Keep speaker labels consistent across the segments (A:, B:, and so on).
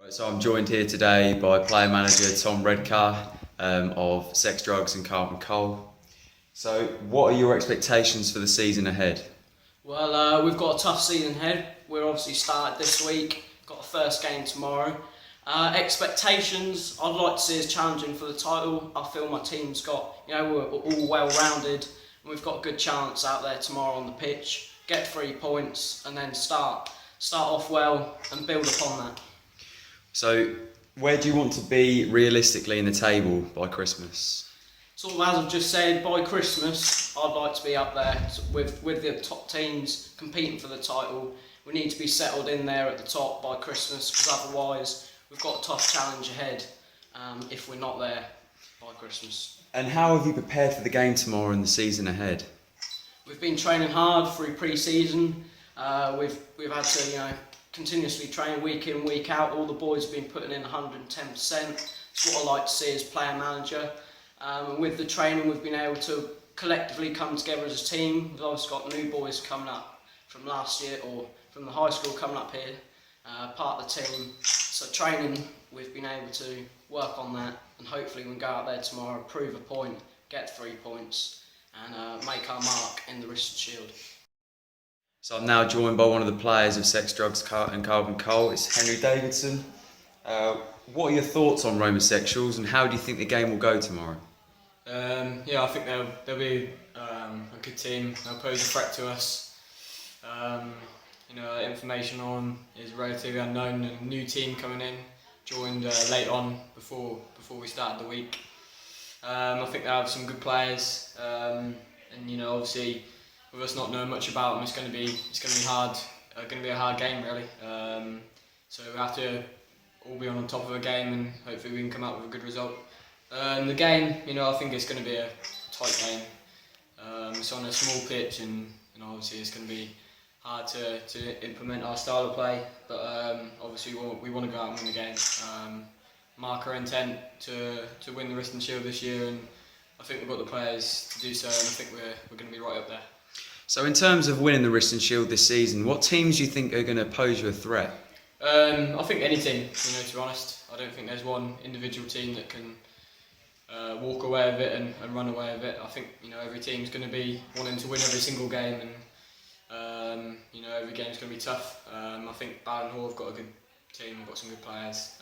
A: Right, so I'm joined here today by player manager Tom Redcar of Sex, Drugs and Carlton Coal. So what are your expectations for the season ahead?
B: Well, we've got a tough season ahead. We're obviously started this week, got a first game tomorrow. Expectations, I'd like to see us challenging for the title. I feel my team's got, we're all well-rounded and we've got a good chance out there tomorrow on the pitch. Get 3 points and then start off well and build upon that.
A: So where do you want to be realistically in the table by Christmas?
B: Sort of as I've just said, by Christmas, I'd like to be up there with the top teams competing for the title. We need to be settled in there at the top by Christmas, because otherwise we've got a tough challenge ahead if we're not there by Christmas.
A: And how have you prepared for the game tomorrow and the season ahead?
B: We've been training hard through pre-season. We've had to continuously train week in, week out. All the boys have been putting in 110%. It's what I like to see as player manager. And with the training, we've been able to collectively come together as a team. We've also got new boys coming up from last year, or from the high school coming up here, part of the team. So training, we've been able to work on that, and hopefully we can go out there tomorrow, prove a point, get 3 points, and make our mark in the Ryston Shield.
A: So I'm now joined by one of the players of Sex, Drugs and Carlton Coal. It's Henry Davidson. What are your thoughts on homosexuals and how do you think the game will go tomorrow?
C: I think they'll be a good team. They'll pose a threat to us. Information on is relatively unknown. A new team coming in, joined late on before we started the week. I think they have some good players, and obviously with us not knowing much about them, it's going to be hard. Going to be a hard game really. So we have to all be on top of a game, and hopefully we can come out with a good result. The game, I think it's going to be a tight game. It's on a small pitch, and obviously it's going to be hard to implement our style of play. But obviously we want to go out and win the game. Mark our intent to win the Ryston Shield this year, and I think we've got the players to do so, and I think we're going to be right up there.
A: So in terms of winning the Ryston Shield this season, what teams do you think are going to pose you a threat?
C: I think any team, to be honest. I don't think there's one individual team that can walk away with it and run away with it. I think every team's going to be wanting to win every single game, and every game's going to be tough. I think Barton Hall have got a good team, we've got some good players,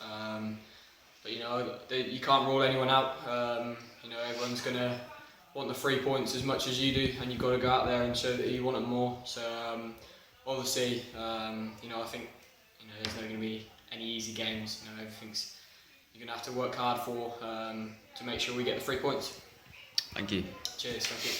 C: but you can't rule anyone out. Everyone's going to want the 3 points as much as you do, and you've got to go out there and show that you want them more. So obviously, I think there's not going to be any easy games. Everything's you're going to have to work hard for to make sure we get the 3 points.
A: Thank you.
C: Cheers, thank you.